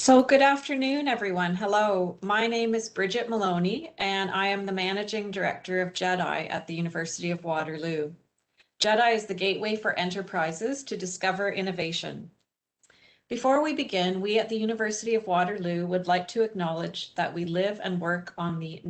So good afternoon, everyone. Hello, my name is Bridget Maloney, and I am the Managing Director of GEDI at the University of Waterloo. GEDI is the gateway for enterprises to discover innovation. Before we begin, we at the University of Waterloo would like to acknowledge that we live and work on the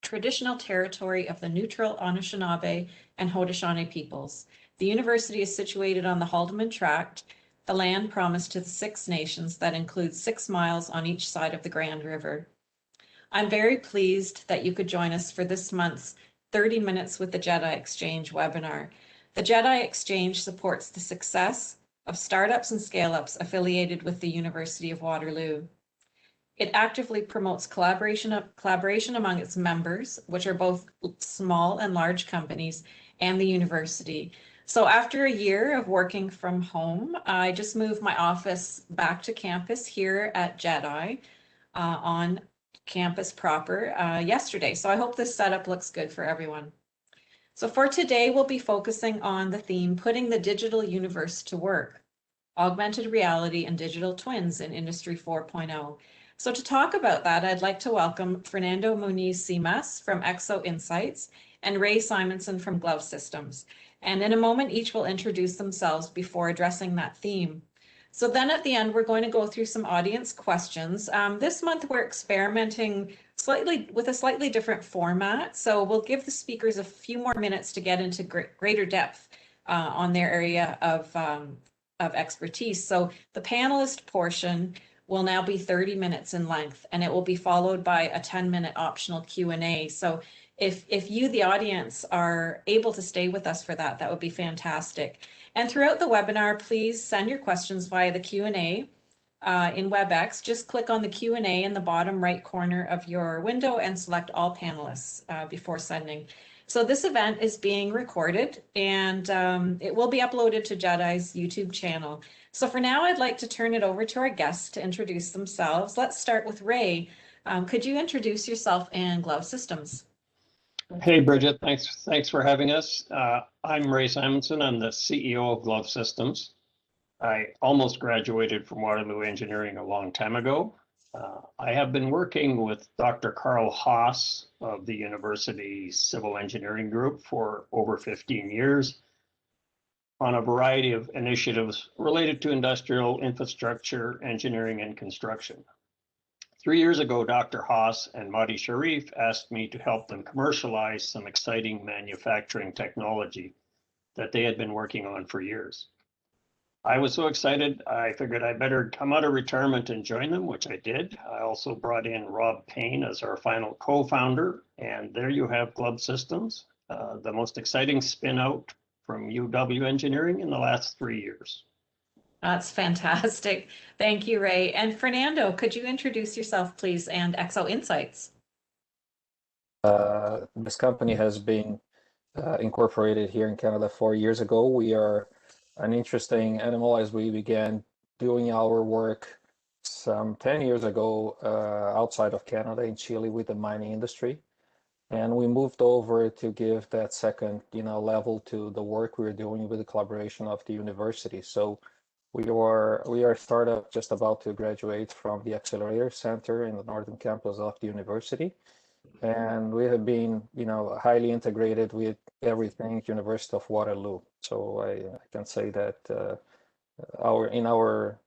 traditional territory of the neutral Anishinaabe and Haudenosaunee peoples. The university is situated on the Haldimand Tract, the land promised to the Six Nations that includes 6 miles on each side of the Grand River. I'm very pleased that you could join us for this month's 30 Minutes with the GEDI Exchange webinar. The GEDI Exchange supports the success of startups and scale-ups affiliated with the University of Waterloo. It actively promotes collaboration among its members, which are both small and large companies, and the university. So after a year of working from home, I just moved my office back to campus here at GEDI on campus proper yesterday. So I hope this setup looks good for everyone. So for today, we'll be focusing on the theme, putting the digital universe to work, augmented reality and digital twins in Industry 4.0. So to talk about that, I'd like to welcome Fernando Muniz-Simas from EXO Insights and Ray Simonson from Glove Systems. And in a moment, each will introduce themselves before addressing that theme. So then at the end, we're going to go through some audience questions. This month, we're experimenting with a slightly different format. So we'll give the speakers a few more minutes to get into greater depth on their area of expertise. So the panelist portion will now be 30 minutes in length, and it will be followed by a 10-minute optional Q&A. So if you, the audience, are able to stay with us for that, that would be fantastic. And throughout the webinar, please send your questions via the Q&A in WebEx. Just click on the Q&A in the bottom right corner of your window and select all panelists before sending. So this event is being recorded, and it will be uploaded to GEDI's YouTube channel. So for now, I'd like to turn it over to our guests to introduce themselves. Let's start with Ray. Could you introduce yourself and Glove Systems? Hey, Bridget, thanks for having us. I'm Ray Simonson. I'm the CEO of Glove Systems. I almost graduated from Waterloo Engineering a long time ago. I have been working with Dr. Carl Haas of the University Civil Engineering Group for over 15 years on a variety of initiatives related to industrial infrastructure, engineering, and construction. 3 years ago, Dr. Haas and Madi Sharif asked me to help them commercialize some exciting manufacturing technology that they had been working on for years. I was so excited, I figured I better come out of retirement and join them, which I did. I also brought in Rob Payne as our final co-founder, and there you have Glove Systems, the most exciting spin out from UW Engineering in the last 3 years. That's fantastic. Thank you, Ray. And Fernando, could you introduce yourself, please, and EXO Insights? This company has been incorporated here in Canada 4 years ago. We are an interesting animal as we began doing our work some 10 years ago outside of Canada in Chile with the mining industry. And we moved over to give that second level to the work we were doing with the collaboration of the university. So we are a startup just about to graduate from the Accelerator Center in the northern campus of the university. And we have been, highly integrated with everything University of Waterloo. So I can say that in our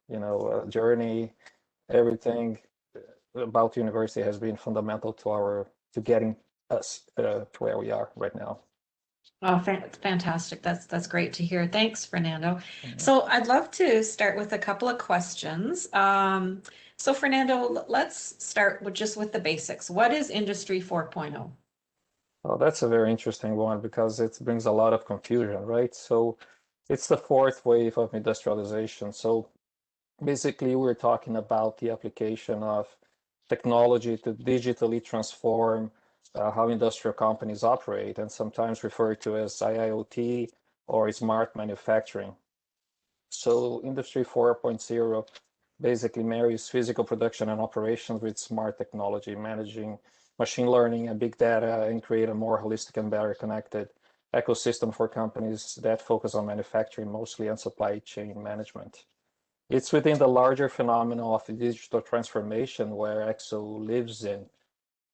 journey, everything about university has been fundamental to getting us to where we are right now. Oh, fantastic. That's great to hear. Thanks, Fernando. So I'd love to start with a couple of questions. So Fernando, let's start with the basics. What is Industry 4.0? Well, that's a very interesting one because it brings a lot of confusion, right? So it's the fourth wave of industrialization. So basically, we're talking about the application of technology to digitally transform how industrial companies operate, and sometimes referred to as IIoT or smart manufacturing. So Industry 4.0 basically marries physical production and operations with smart technology, managing machine learning and big data, and create a more holistic and better connected ecosystem for companies that focus on manufacturing mostly and supply chain management. It's within the larger phenomenon of the digital transformation where EXO lives in.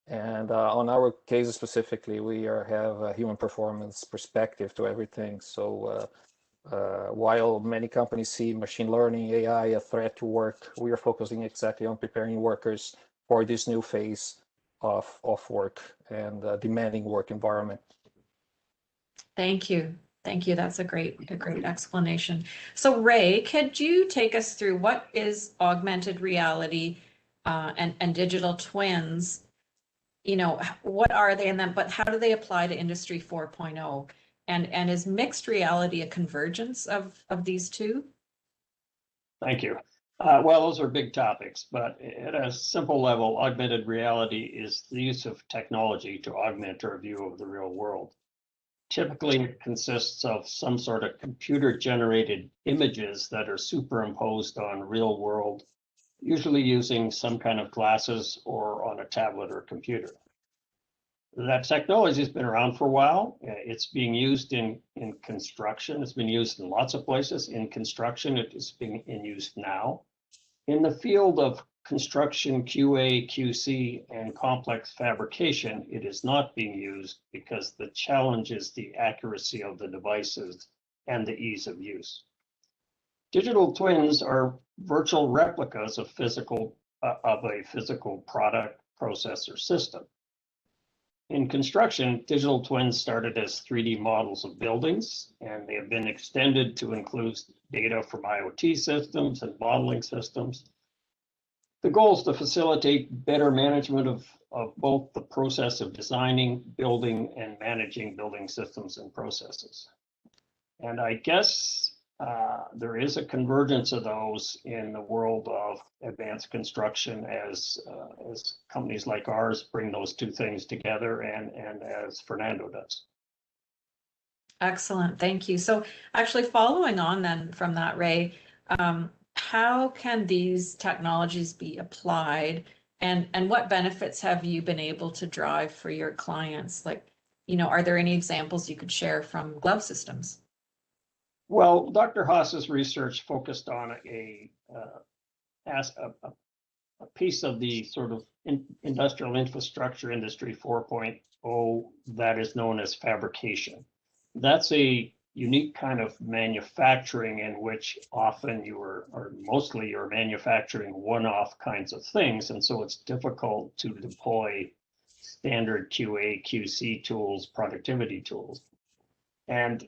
And on our case specifically, we have a human performance perspective to everything. So while many companies see machine learning, AI, a threat to work, we are focusing exactly on preparing workers for this new phase of work and demanding work environment. Thank you. Thank you. That's a great explanation. So Ray, could you take us through what is augmented reality and digital twins? You know, what are they, and then, but how do they apply to Industry 4.0? And is mixed reality a convergence of these two? Thank you. Well, those are big topics, but at a simple level, augmented reality is the use of technology to augment our view of the real world. Typically, it consists of some sort of computer-generated images that are superimposed on real world, usually using some kind of glasses or on a tablet or computer. That technology has been around for a while. It's being used in construction. It's been used in lots of places. In construction, it is being used now. In the field of construction, QA, QC, and complex fabrication, it is not being used because the challenge is the accuracy of the devices and the ease of use. Digital twins are virtual replicas of a physical product, process, or system. In construction, digital twins started as 3D models of buildings, and they have been extended to include data from IoT systems and modeling systems. The goal is to facilitate better management of both the process of designing, building, and managing building systems and processes. And I guess there is a convergence of those in the world of advanced construction as companies like ours bring those two things together, and as Fernando does. Excellent, thank you. So actually following on then from that, Ray, how can these technologies be applied, and what benefits have you been able to drive for your clients? Like, you know, are there any examples you could share from glove systems? Well, Dr. Haas's research focused on a piece of the sort of industrial infrastructure industry 4.0 that is known as fabrication. That's a unique kind of manufacturing in which often mostly you're manufacturing one-off kinds of things, and so it's difficult to deploy standard QA, QC tools, productivity tools. And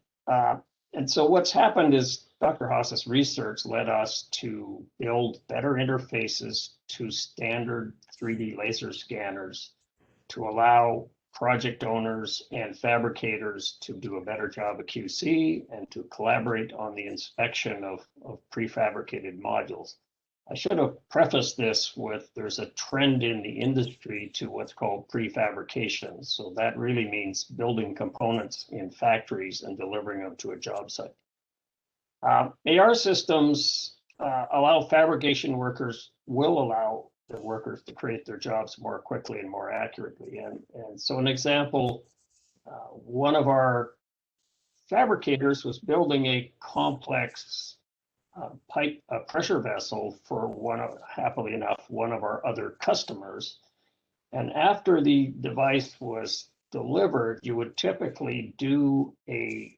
so what's happened is Dr. Haas's research led us to build better interfaces to standard 3D laser scanners to allow project owners and fabricators to do a better job of QC and to collaborate on the inspection of prefabricated modules. I should have prefaced this with there's a trend in the industry to what's called prefabrication. So that really means building components in factories and delivering them to a job site. AR systems allow the workers to create their jobs more quickly and more accurately. And so an example, one of our fabricators was building a complex pressure vessel for happily enough, one of our other customers. And after the device was delivered, you would typically do a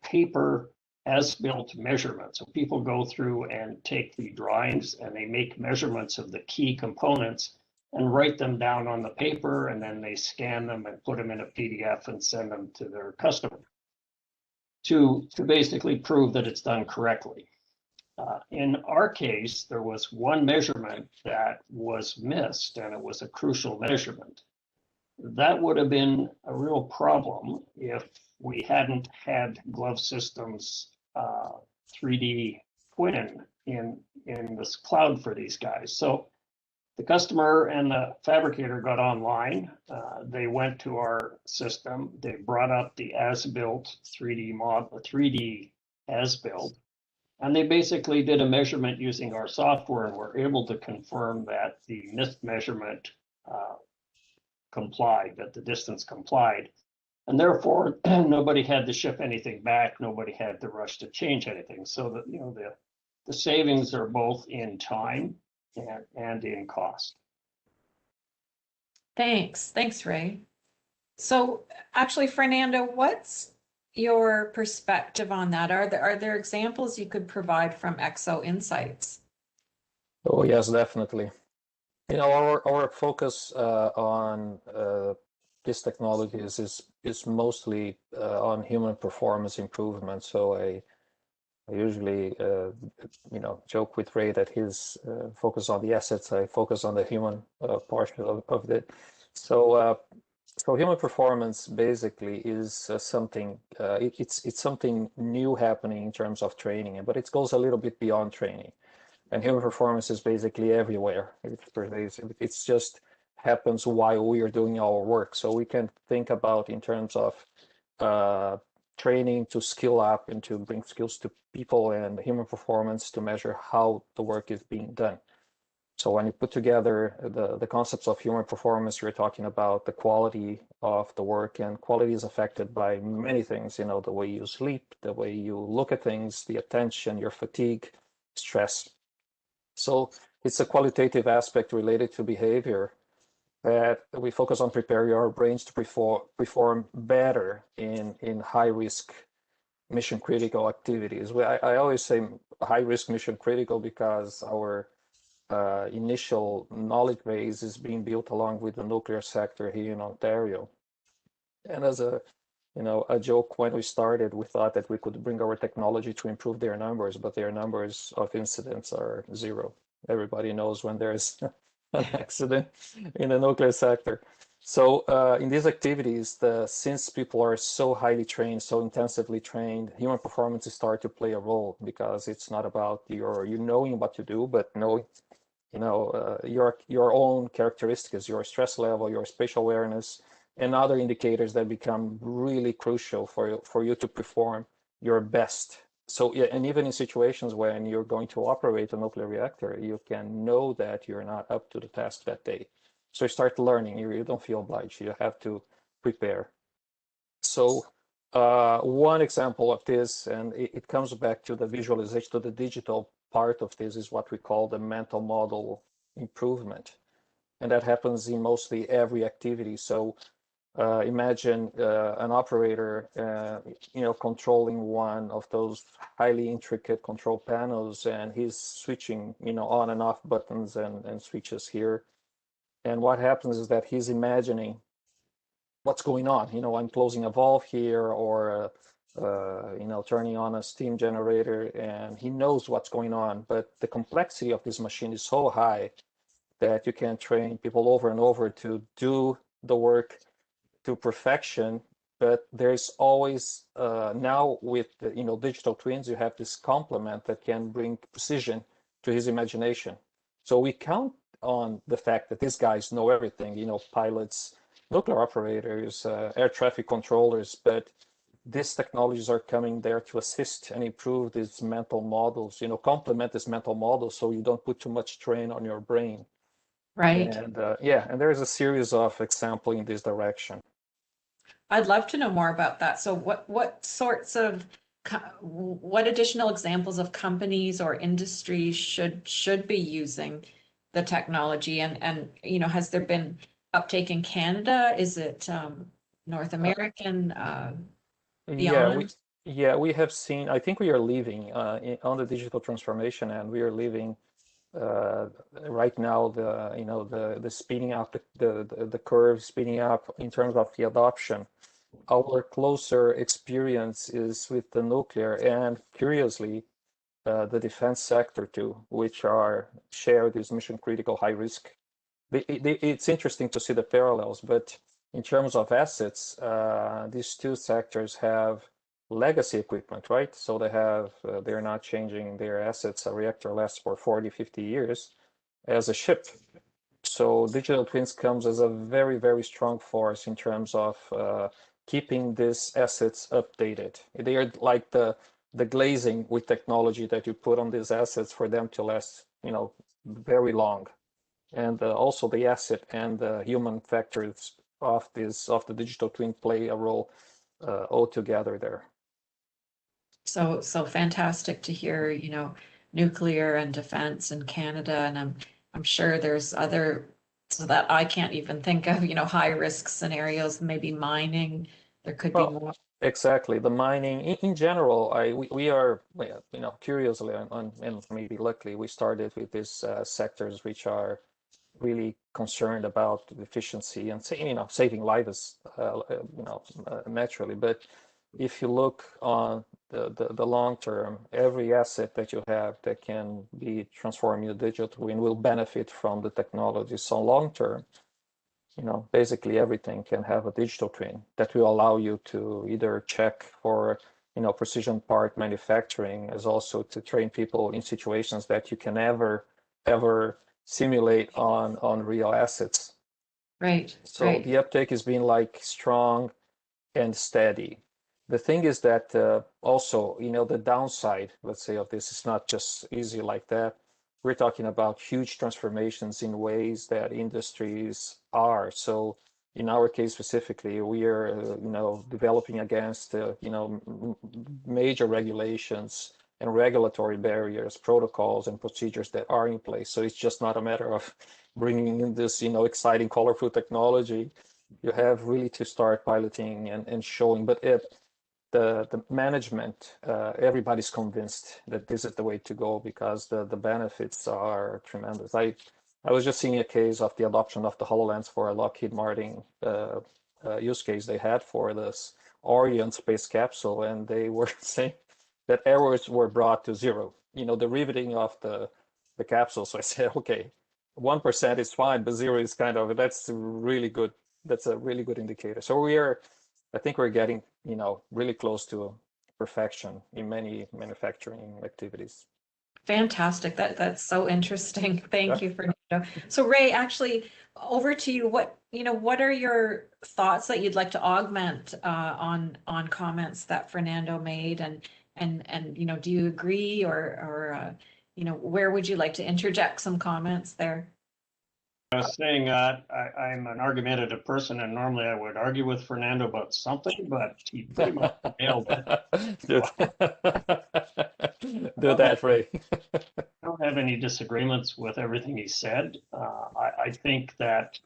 paper as-built measurement. So people go through and take the drawings and they make measurements of the key components and write them down on the paper, and then they scan them and put them in a PDF and send them to their customer to basically prove that it's done correctly. In our case, there was one measurement that was missed, and it was a crucial measurement. That would have been a real problem if we hadn't had glove systems 3D twin in this cloud for these guys. So the customer and the fabricator got online. They went to our system. They brought up the as-built 3D model, 3D as-built, and they basically did a measurement using our software and were able to confirm that the missed measurement complied, that the distance complied. And therefore, nobody had to ship anything back. Nobody had to rush to change anything. So that, the savings are both in time and in cost. Thanks, Ray. So actually, Fernando, what's your perspective on that? Are there examples you could provide from EXO Insights? Oh, yes, definitely. Our focus on this technology is mostly on human performance improvement. So I usually joke with Ray that his focus on the assets, I focus on the human portion of it. So human performance basically is something it's something new happening in terms of training, but it goes a little bit beyond training. And human performance is basically everywhere. It's just happens while we are doing our work. So we can think about in terms of training to skill up and to bring skills to people, and human performance to measure how the work is being done. So when you put together the concepts of human performance, you're talking about the quality of the work, and quality is affected by many things, the way you sleep, the way you look at things, the attention, your fatigue, stress. So it's a qualitative aspect related to behavior that we focus on preparing our brains to perform better in high risk mission critical activities. I always say high risk mission critical because our initial knowledge base is being built along with the nuclear sector here in Ontario. And as a joke, when we started, we thought that we could bring our technology to improve their numbers, but their numbers of incidents are zero. Everybody knows when there's an accident in the nuclear sector. So in these activities, since people are so highly trained, so intensively trained, human performance starts to play a role, because it's not about you knowing what to do, but knowing your own characteristics, your stress level, your spatial awareness, and other indicators that become really crucial for you to perform your best. So yeah, and even in situations when you're going to operate a nuclear reactor, you can know that you're not up to the task that day. So you start learning. You don't feel obliged. You have to prepare. So one example of this, and it comes back to the visualization, to the digital part of this, is what we call the mental model improvement. And that happens in mostly every activity. So imagine an operator, controlling one of those highly intricate control panels, and he's switching, on and off buttons and switches here. And what happens is that he's imagining what's going on. I'm closing a valve here, or turning on a steam generator, and he knows what's going on. But the complexity of this machine is so high that you can train people over and over to do the work to perfection. But there's always now with digital twins, you have this complement that can bring precision to his imagination. So we count on the fact that these guys know everything, pilots, nuclear operators, air traffic controllers, but these technologies are coming there to assist and improve these mental models, complement this mental model, so you don't put too much strain on your brain. Right. And and there's a series of examples in this direction. I'd love to know more about that. So what additional examples of companies or industries should be using the technology, and has there been uptake in Canada? Is it North American, beyond? We have seen, I think we are leaving on the digital transformation, and we are leaving right now the speeding up, the curve speeding up in terms of the adoption. Our closer experience is with the nuclear and, curiously, the defense sector too, which share this mission critical high risk. It's interesting to see the parallels, but in terms of assets, these two sectors have legacy equipment, right? So they're not changing their assets. A reactor lasts for 40, 50 years as a ship. So digital twins comes as a very, very strong force in terms of keeping these assets updated. They are like the glazing with technology that you put on these assets for them to last, very long. And also the asset and the human factors of the digital twin play a role all together there. So fantastic to hear, nuclear and defense in Canada, and I'm sure there's other so that I can't even think of, high risk scenarios, maybe mining. There could be Well, more. exactly. The mining in general, we are, well, curiously and maybe luckily, we started with these sectors which are really concerned about efficiency and saving lives, naturally. But if you look on the long term, every asset that you have that can be transformed into digital twin will benefit from the technology. So long term, basically everything can have a digital twin that will allow you to either check for, precision part manufacturing, as also to train people in situations that you can never, ever simulate on real assets. Right, So right. the uptake has been like strong and steady. The thing is that also, the downside, let's say, of this is not just easy like that. We're talking about huge transformations in ways that industries are. So in our case specifically, we are, developing against, major regulations and regulatory barriers, protocols and procedures that are in place. So it's just not a matter of bringing in this, exciting, colorful technology. You have really to start piloting and showing, but the management, everybody's convinced that this is the way to go because the benefits are tremendous. I was just seeing a case of the adoption of the HoloLens for a Lockheed Martin use case they had for this Orion space capsule, and they were saying that errors were brought to zero. The riveting of the capsule. So I said, okay, 1% is fine, but zero is that's really good. That's a really good indicator. So I think we're getting, really close to perfection in many manufacturing activities. Fantastic. That's so interesting. Thank Yeah. you, Fernando. So Ray, actually, over to you. What are your thoughts that you'd like to augment on comments that Fernando made, and do you agree or where would you like to interject some comments there? I was saying I'm an argumentative person, and normally I would argue with Fernando about something, but he pretty much nailed it. Do that, Ray. I don't have any disagreements with everything he said. I think that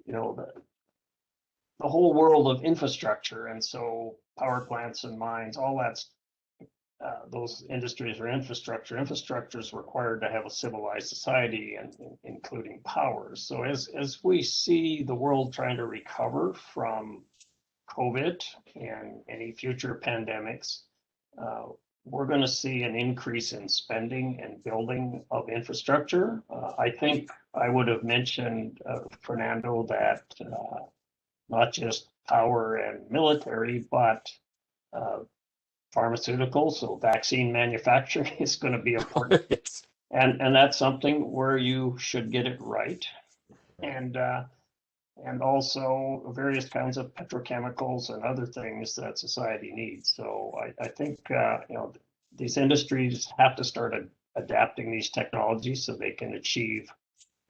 the whole world of infrastructure, and so power plants and mines, all that's those industries are infrastructure. Infrastructure is required to have a civilized society, and including powers. So as we see the world trying to recover from COVID and any future pandemics, we're going to see an increase in spending and building of infrastructure. I think I would have mentioned, Fernando, that not just power and military, but pharmaceuticals, so vaccine manufacturing is going to be important. Yes. And that's something where you should get it right. And also various kinds of petrochemicals and other things that society needs. So I think these industries have to start adapting these technologies so they can achieve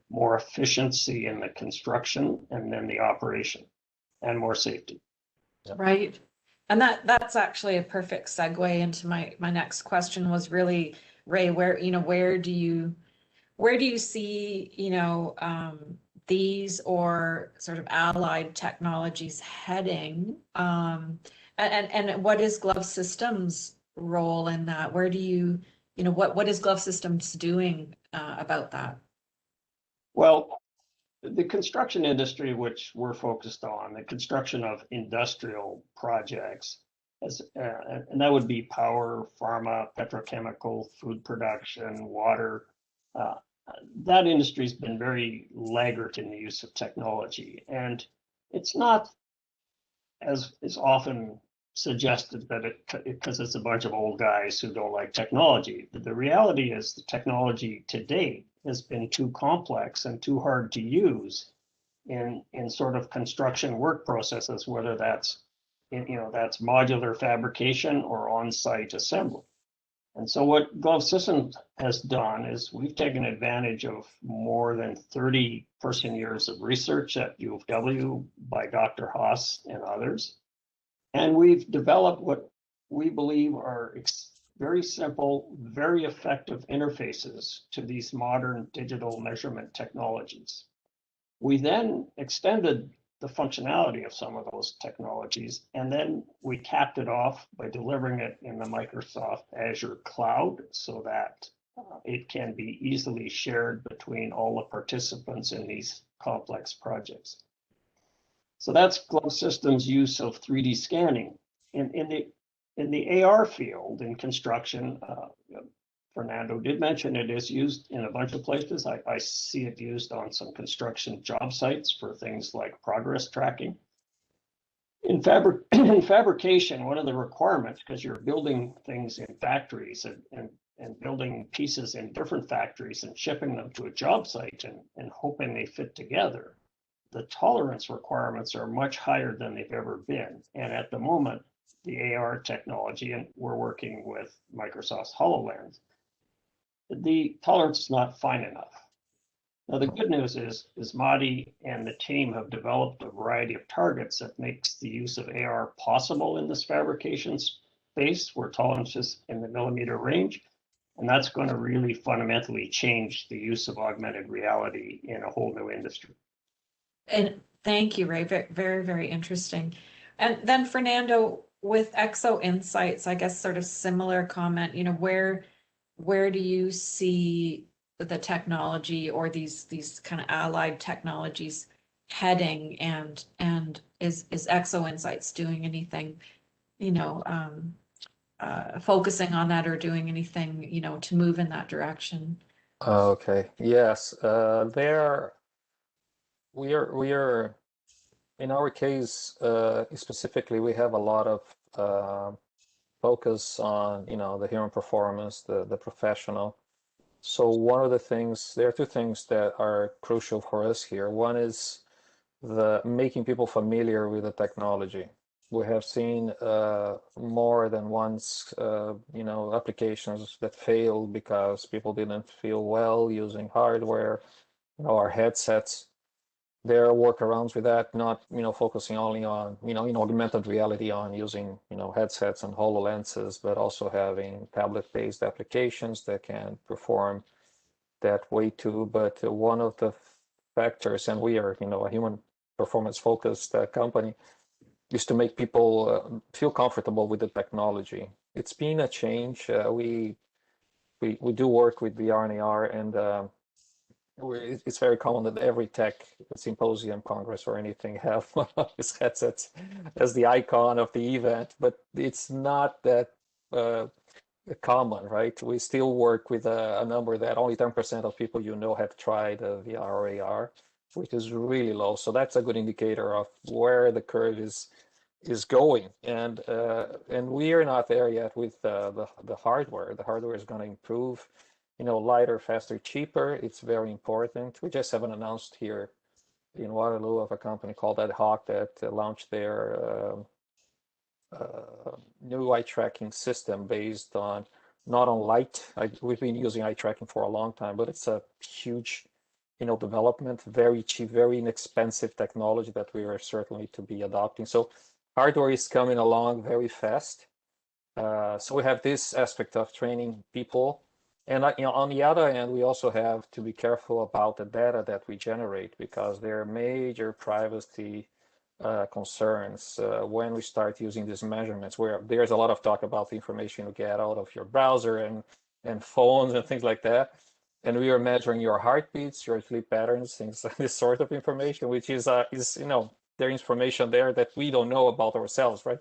more efficiency in the construction and then the operation, and more safety. Right. And that's actually a perfect segue into my next question was really, Ray, where do you see, these or sort of allied technologies heading? And what is Glove Systems' role in that? Where do what is Glove Systems doing about that? Well, the construction industry, which we're focused on, the construction of industrial projects, and that would be power, pharma, petrochemical, food production, water. That industry's been very laggard in the use of technology, and it's not as is often suggested that because it's a bunch of old guys who don't like technology. But the reality is the technology to date has been too complex and too hard to use in sort of construction work processes, whether that's that's modular fabrication or on-site assembly. And so what Glove Systems has done is we've taken advantage of more than 30 person years of research at U of W by Dr. Haas and others. And we've developed what we believe are very simple, very effective interfaces to these modern digital measurement technologies. We then extended the functionality of some of those technologies, and then we capped it off by delivering it in the Microsoft Azure cloud so that it can be easily shared between all the participants in these complex projects. So that's Glove Systems' use of 3D scanning. In the AR field, in construction, Fernando did mention it is used in a bunch of places. I see it used on some construction job sites for things like progress tracking. In fabrication, one of the requirements, because you're building things in factories and building pieces in different factories and shipping them to a job site and hoping they fit together, the tolerance requirements are much higher than they've ever been. And at the moment, the AR technology, and we're working with Microsoft's HoloLens, the tolerance is not fine enough. Now, the good news is Madi and the team have developed a variety of targets that makes the use of AR possible in this fabrication space where tolerance is in the millimeter range. And that's going to really fundamentally change the use of augmented reality in a whole new industry. And thank you, Ray. Very, very, very interesting. And then Fernando, with EXO Insights, I guess sort of similar comment, where do you see the technology or these kind of allied technologies heading, and is EXO Insights doing anything, focusing on that or doing anything, to move in that direction? Okay. Yes. We are in our case specifically, we have a lot of focus on the human performance, the professional. So one of the things, there are two things that are crucial for us here. One is the making people familiar with the technology. We have seen more than once, applications that failed because people didn't feel well using hardware, our headsets. There are workarounds with that, not focusing only on in augmented reality on using headsets and HoloLenses, but also having tablet-based applications that can perform that way too. But one of the factors, and we are a human performance-focused company, is to make people feel comfortable with the technology. It's been a change. We do work with VR and AR, and it's very common that every tech symposium, congress, or anything have one of these headsets as the icon of the event, but it's not that common, right? We still work with a number that only 10% of people have tried VR or AR, which is really low. So that's a good indicator of where the curve is going, and we are not there yet with the hardware. The hardware is going to improve. Lighter, faster, cheaper. It's very important. We just haven't announced here in Waterloo of a company called Ad Hoc that launched their new eye tracking system based on not on light. We've been using eye tracking for a long time, but it's a huge, development, very cheap, very inexpensive technology that we are certainly to be adopting. So hardware is coming along very fast. So we have this aspect of training people. And on the other hand, we also have to be careful about the data that we generate, because there are major privacy concerns when we start using these measurements, where there's a lot of talk about the information you get out of your browser and phones and things like that. And we are measuring your heartbeats, your sleep patterns, things like this sort of information, which is there information there that we don't know about ourselves, right?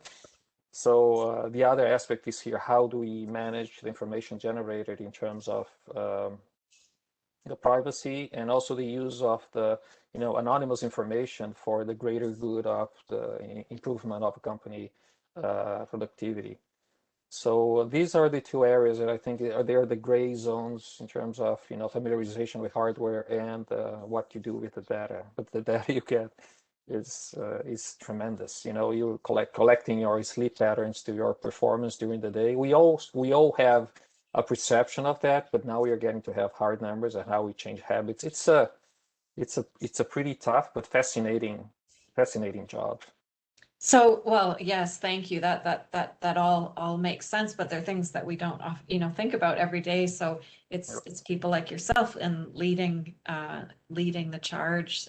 So the other aspect is here, how do we manage the information generated in terms of the privacy, and also the use of the anonymous information for the greater good of the improvement of a company productivity. So these are the two areas that I think they are the gray zones in terms of familiarization with hardware and what you do with the data. But the data you get is tremendous. You collecting your sleep patterns to your performance during the day. We all have a perception of that, but now we are getting to have hard numbers and how we change habits. It's a pretty tough but fascinating job. So, well, yes, thank you. That all makes sense, but they're things that we don't, think about every day. So it's people like yourself and leading the charge.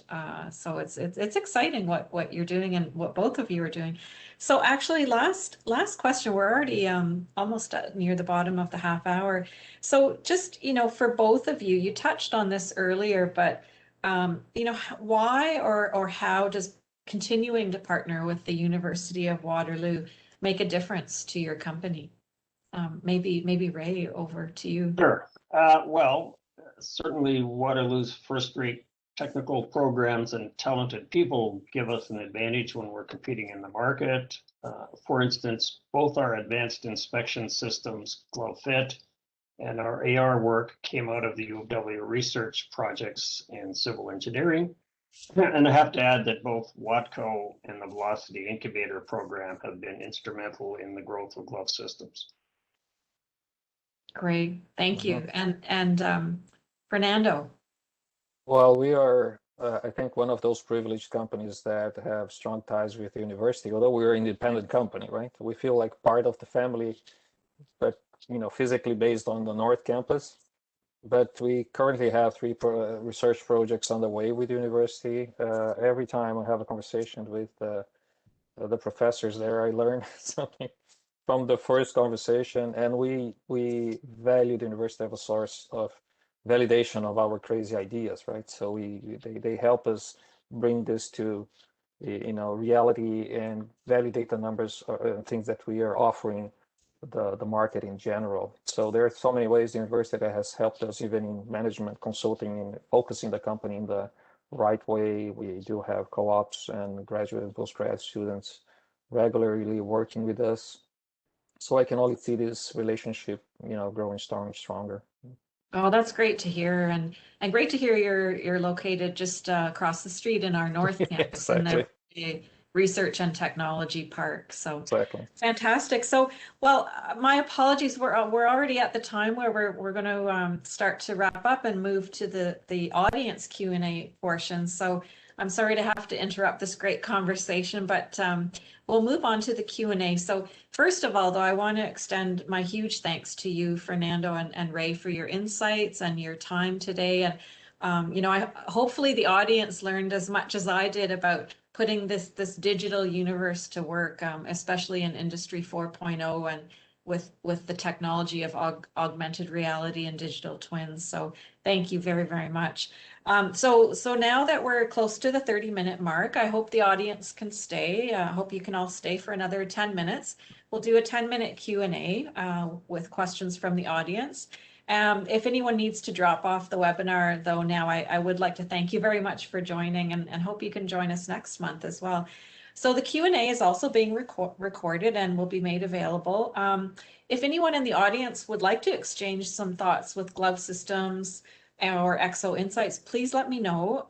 So it's exciting what you're doing and what both of you are doing. So actually, last question. We're already almost near the bottom of the half hour. So just for both of you, you touched on this earlier, but why or how does continuing to partner with the University of Waterloo make a difference to your company? Maybe Ray, over to you. Sure. Well, certainly Waterloo's first-rate technical programs and talented people give us an advantage when we're competing in the market. For instance, both our advanced inspection systems, glove fit, and our AR work came out of the U of W research projects in civil engineering. And I have to add that both Watco and the Velocity Incubator program have been instrumental in the growth of glove systems. Great, thank you. And Fernando. Well, we are, I think, one of those privileged companies that have strong ties with the university, although we're an independent company, right? We feel like part of the family, but physically based on the North Campus. But we currently have three research projects on the way with the university. Every time I have a conversation with the professors there, I learn something from the first conversation, and we value the university as a source of validation of our crazy ideas, right? So they help us bring this to reality and validate the numbers and things that we are offering the market in general. So there are so many ways the university has helped us, even in management consulting and focusing the company in the right way. We do have co-ops and graduate and postgrad students regularly working with us. So I can only see this relationship, growing stronger and stronger. Oh, that's great to hear, and great to hear you're located just across the street in our North Campus in Exactly. the Research and Technology Park. So Exactly. fantastic. So, well, my apologies. We're already at the time where we're going to start to wrap up and move to the audience Q&A portion. So I'm sorry to have to interrupt this great conversation, but we'll move on to the Q&A. So first of all, though, I want to extend my huge thanks to you, Fernando and Ray, for your insights and your time today. And hopefully the audience learned as much as I did about putting this digital universe to work, especially in Industry 4.0 and with the technology of augmented reality and digital twins. So thank you very, very much. So now that we're close to the 30-minute mark, I hope the audience can stay. I hope you can all stay for another 10 minutes. We'll do a 10-minute Q&A with questions from the audience. If anyone needs to drop off the webinar, though, now I would like to thank you very much for joining and hope you can join us next month as well. So the Q&A is also being recorded and will be made available. If anyone in the audience would like to exchange some thoughts with Glove Systems or EXO Insights, please let me know.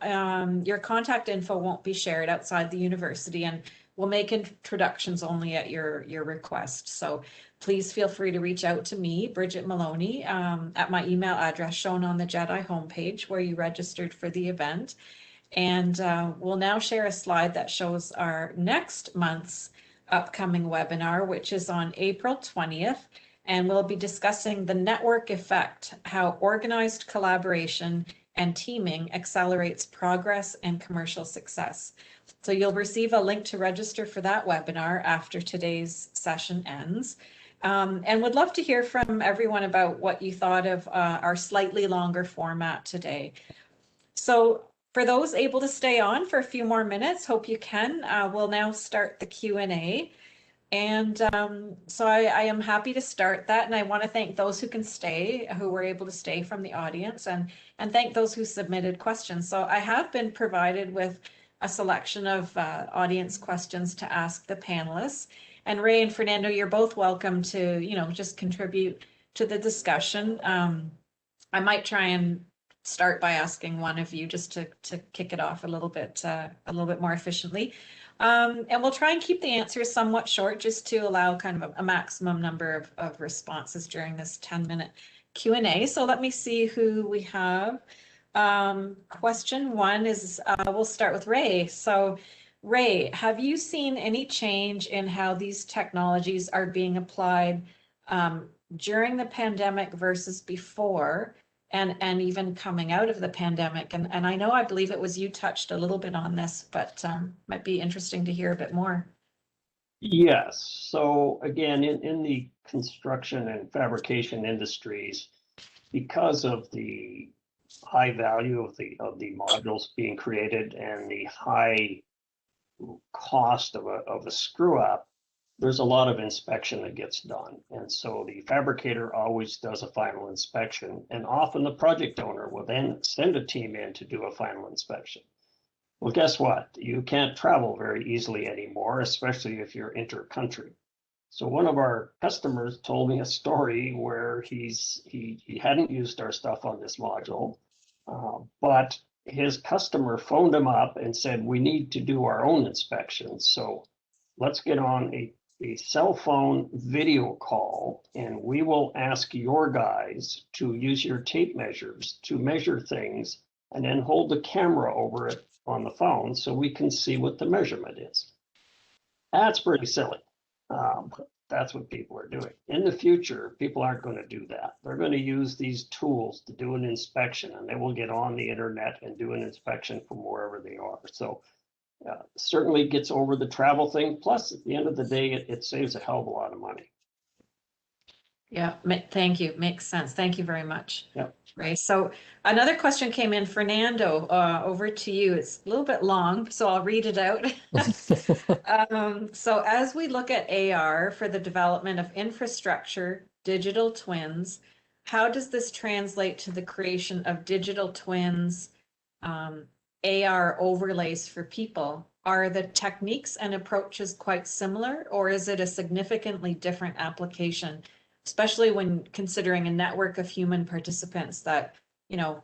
Your contact info won't be shared outside the university, and we'll make introductions only at your request. So please feel free to reach out to me, Bridget Maloney, at my email address shown on the JEDI homepage where you registered for the event. And we'll now share a slide that shows our next month's upcoming webinar, which is on April 20th. And we'll be discussing the network effect, how organized collaboration and teaming accelerates progress and commercial success. So you'll receive a link to register for that webinar after today's session ends. And would love to hear from everyone about what you thought of our slightly longer format today. So for those able to stay on for a few more minutes, hope you can, we'll now start the Q&A. And so I am happy to start that. And I want to thank those who can stay, who were able to stay from the audience, and thank those who submitted questions. So I have been provided with a selection of audience questions to ask the panelists. And Ray and Fernando, you're both welcome to, just contribute to the discussion. I might try and start by asking one of you just to kick it off a little bit more efficiently. And we'll try and keep the answers somewhat short just to allow kind of a maximum number of responses during this 10-minute Q&A. So let me see who we have. Question one is, we'll start with Ray. So Ray, have you seen any change in how these technologies are being applied during the pandemic versus before, and even coming out of the pandemic? And I know, I believe it was you touched a little bit on this, but might be interesting to hear a bit more. Yes. So again, in the construction and fabrication industries, because of the high value of the modules being created and the high cost of a screw up, there's a lot of inspection that gets done. And so the fabricator always does a final inspection, and often the project owner will then send a team in to do a final inspection. Well, guess what? You can't travel very easily anymore, especially if you're inter-country. So one of our customers told me a story where he hadn't used our stuff on this module, but his customer phoned him up and said, we need to do our own inspection. So let's get on a cell phone video call, and we will ask your guys to use your tape measures to measure things and then hold the camera over it on the phone so we can see what the measurement is. That's pretty silly. That's what people are doing. In the future, people aren't going to do that. They're going to use these tools to do an inspection, and they will get on the internet and do an inspection from wherever they are. So certainly gets over the travel thing. Plus, at the end of the day, it saves a hell of a lot of money. Yeah, thank you. Makes sense. Thank you very much. Yep. Ray. So another question came in, Fernando, over to you. It's a little bit long, so I'll read it out. So as we look at AR for the development of infrastructure, digital twins, how does this translate to the creation of digital twins, AR overlays for people? Are the techniques and approaches quite similar, or is it a significantly different application? Especially when considering a network of human participants that,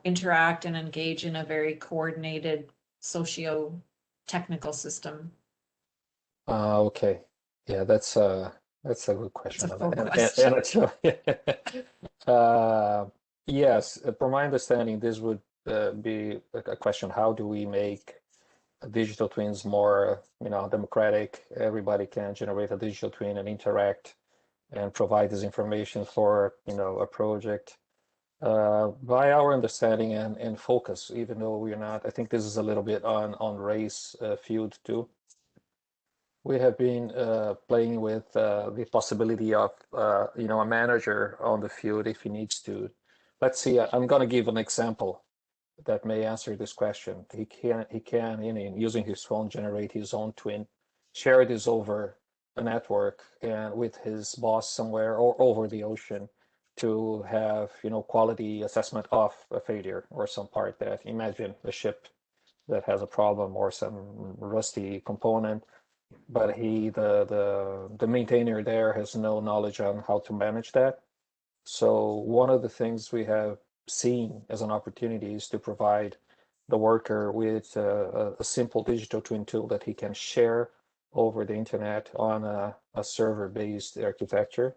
interact and engage in a very coordinated socio-technical system. Okay. Yeah, that's a good question. It's a full question. Yes, from my understanding, this would be a question: how do we make digital twins more, democratic? Everybody can generate a digital twin and interact and provide this information for a project. By our understanding and focus, even though we're not, I think this is a little bit on Ray's field too. We have been playing with the possibility of a manager on the field if he needs to. Let's see. I'm going to give an example that may answer this question. He can using his phone, generate his own twin, share this over a network and with his boss somewhere or over the ocean to have quality assessment of a failure or some part that, imagine a ship that has a problem or some rusty component, but the maintainer there has no knowledge on how to manage that. So one of the things we have seen as an opportunity is to provide the worker with a simple digital twin tool that he can share over the internet on a server-based architecture.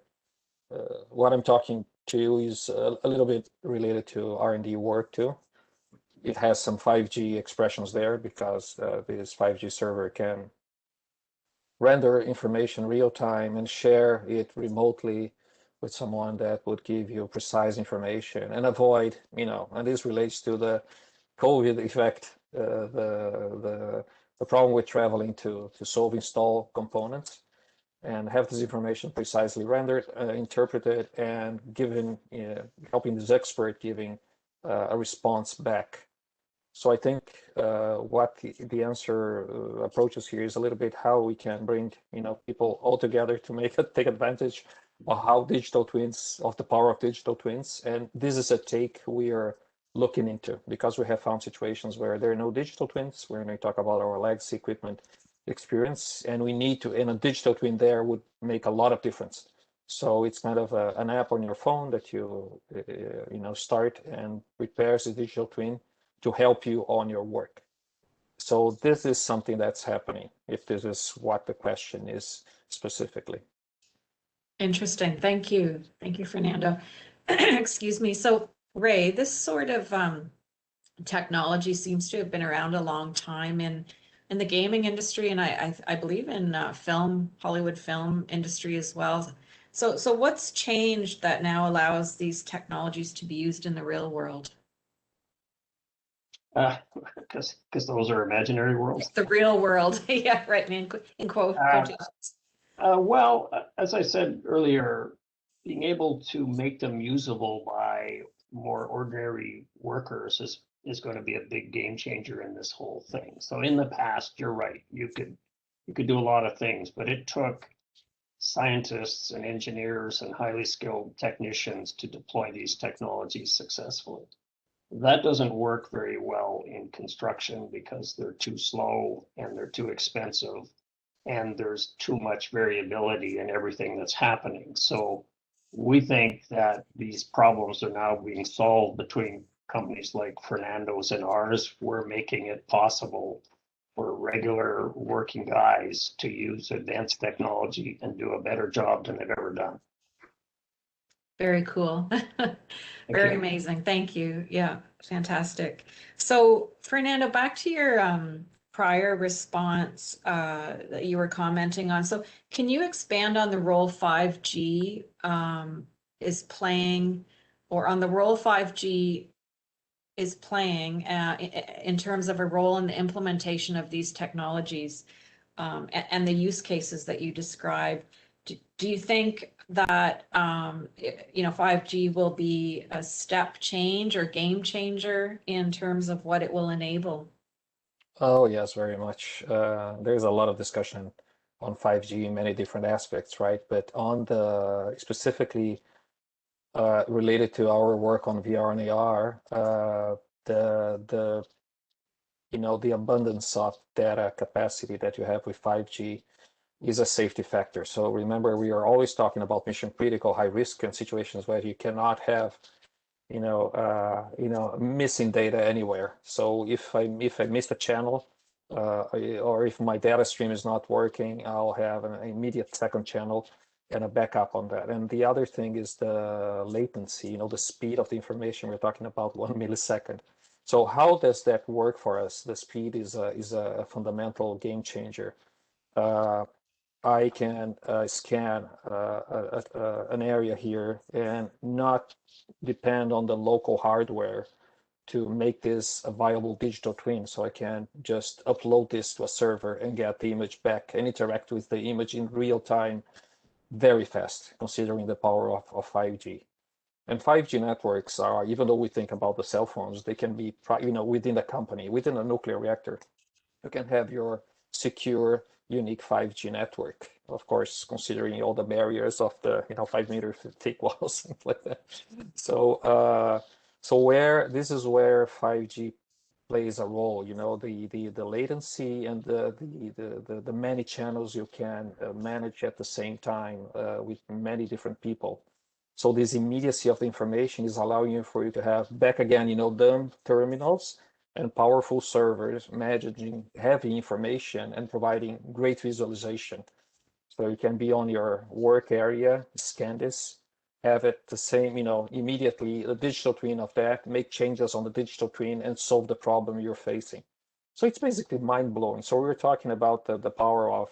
What I'm talking to you is a little bit related to R&D work too. It has some 5G expressions there because this 5G server can render information real time and share it remotely with someone that would give you precise information and avoid, and this relates to the COVID effect, the problem with traveling to solve install components and have this information precisely rendered, interpreted, and given, helping this expert giving a response back. So I think what the answer approaches here is a little bit how we can bring people all together to take advantage of how digital twins, of the power of digital twins, and this is a take we are looking into because we have found situations where there are no digital twins. We're going to talk about our legacy equipment experience, and we need to, and a digital twin there would make a lot of difference. So it's kind of an app on your phone that you start and prepares a digital twin to help you on your work. So this is something that's happening, if this is what the question is specifically. Interesting. Thank you. Thank you, Fernando. Excuse me. So Ray, this sort of technology seems to have been around a long time in in the gaming industry, and I believe in film, Hollywood film industry as well. So what's changed that now allows these technologies to be used in the real world? Because those are imaginary worlds. The real world, yeah, right. In quotations. Well, as I said earlier, being able to make them usable by more ordinary workers is going to be a big game changer in this whole thing. So in the past, you're right, you could do a lot of things, but it took scientists and engineers and highly skilled technicians to deploy these technologies successfully. That doesn't work very well in construction because they're too slow and they're too expensive and there's too much variability in everything that's happening. So we think that these problems are now being solved between companies like Fernandos and ours. We're making it possible for regular working guys to use advanced technology and do a better job than they've ever done. Very cool. Thank Very you. amazing. Thank you. Yeah, fantastic. So, Fernando, back to your prior response that you were commenting on. So, can you expand on the role 5G is playing, or on the role 5G is playing in terms of a role in the implementation of these technologies and the use cases that you described? Do you think that 5G will be a step change or game changer in terms of what it will enable? Oh, yes, very much. There's a lot of discussion on 5G in many different aspects, right? But on the specifically related to our work on VR and AR, the the abundance of data capacity that you have with 5G is a safety factor. So remember, we are always talking about mission critical, high risk, and situations where you cannot have missing data anywhere. So if I miss a channel, or if my data stream is not working, I'll have an immediate second channel and a backup on that. And the other thing is the latency, the speed of the information. We're talking about 1 millisecond. So how does that work for us? The speed is a fundamental game changer. I can scan an area here and not depend on the local hardware to make this a viable digital twin. So I can just upload this to a server and get the image back and interact with the image in real time very fast, considering the power of 5G. And 5G networks are, even though we think about the cell phones, they can be, within a company, within a nuclear reactor. You can have your secure, unique 5G network. Of course, considering all the barriers of the 5 meter thick walls, things like that. So, this is where 5G plays a role. The latency and the many channels you can manage at the same time with many different people. So this immediacy of the information is allowing you to have back again, dumb terminals and powerful servers managing heavy information and providing great visualization. So you can be on your work area, scan this, have it the same, immediately a digital twin of that, make changes on the digital twin and solve the problem you're facing. So it's basically mind blowing. So we were talking about the power of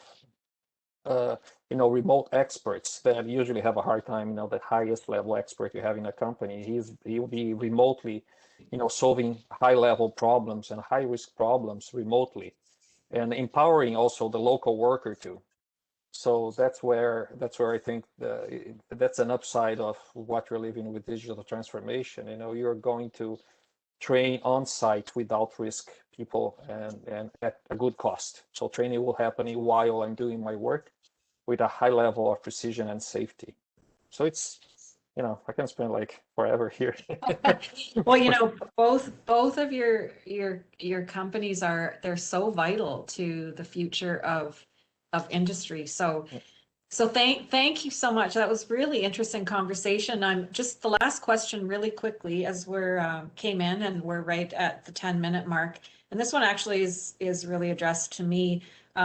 remote experts that usually have a hard time, the highest level expert you have in a company, he'll be remotely, solving high level problems and high risk problems remotely and empowering also the local worker too. So that's where I think that's an upside of what you're living with digital transformation. You're going to train on site without risk people and at a good cost. So training will happen while I'm doing my work with a high level of precision and safety. So it's, I can spend like forever here. Well, both of your companies they're so vital to the future of industry. So thank you so much. That was really interesting conversation. I'm just the last question really quickly as we're came in and we're right at the 10-minute mark. And this one actually is really addressed to me.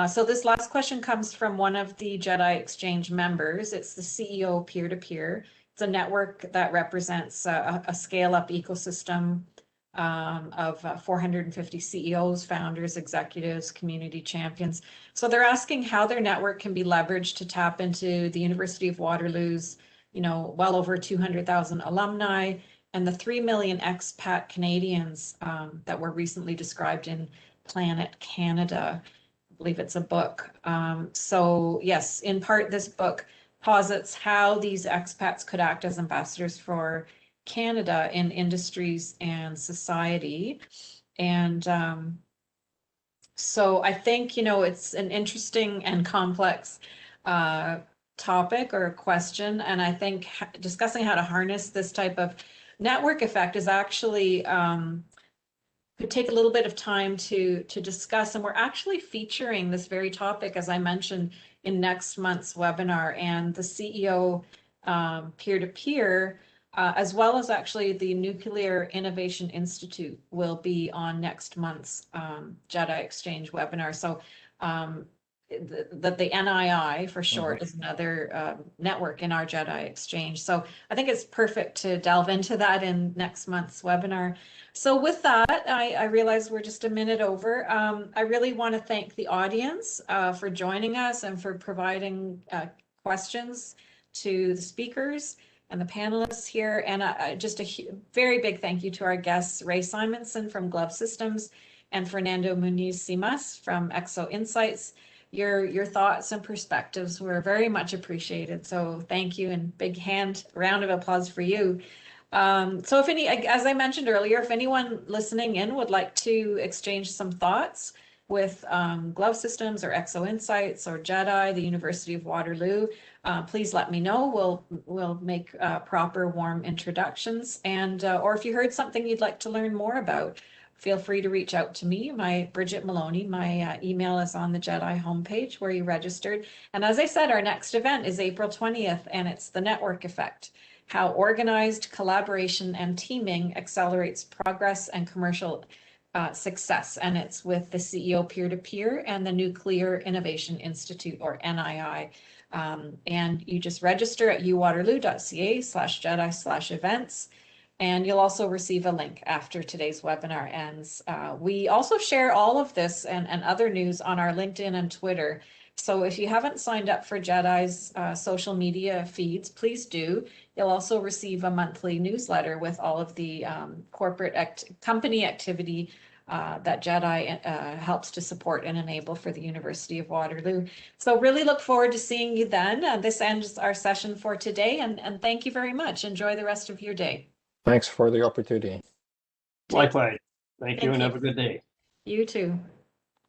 So this last question comes from one of the Jedi Exchange members. It's the CEO peer-to-peer. It's a network that represents a scale-up ecosystem of 450 CEOs, founders, executives, community champions. So they're asking how their network can be leveraged to tap into the University of Waterloo's, well over 200,000 alumni and the 3 million expat Canadians that were recently described in Planet Canada. I believe it's a book. So yes, in part, this book posits how these expats could act as ambassadors for Canada in industries and society. And so I think, it's an interesting and complex topic or question. And I think discussing how to harness this type of network effect is actually could take a little bit of time to discuss. And we're actually featuring this very topic, as I mentioned, in next month's webinar, and the CEO peer-to-peer, as well as actually the Nuclear Innovation Institute will be on next month's JEDI Exchange webinar. So the NII for short is another network in our JEDI Exchange. So I think it's perfect to delve into that in next month's webinar. So with that, I realize we're just a minute over. I really want to thank the audience for joining us and for providing questions to the speakers and the panelists here. And just a very big thank you to our guests, Ray Simonson from Glove Systems and Fernando Muniz-Simas from EXO Insights. Your thoughts and perspectives were very much appreciated. So thank you, and big round of applause for you. So as I mentioned earlier, if anyone listening in would like to exchange some thoughts with Glove Systems or EXO Insights or JEDI, the University of Waterloo, please let me know. We'll make proper warm introductions. And or if you heard something you'd like to learn more about, feel free to reach out to me, Bridget Maloney. My email is on the JEDI homepage where you registered. And as I said, our next event is April 20th, and it's the Network Effect, how organized collaboration and teaming accelerates progress and commercial success. And it's with the CEO peer-to-peer and the Nuclear Innovation Institute, or NII. And you just register at uwaterloo.ca/JEDI/events. And you'll also receive a link after today's webinar ends. We also share all of this and other news on our LinkedIn and Twitter. So if you haven't signed up for JEDI's social media feeds, please do. You'll also receive a monthly newsletter with all of the corporate company activity that JEDI helps to support and enable for the University of Waterloo. So really look forward to seeing you then. This ends our session for today, and thank you very much. Enjoy the rest of your day. Thanks for the opportunity. Likewise. Thank you, and have a good day. You too.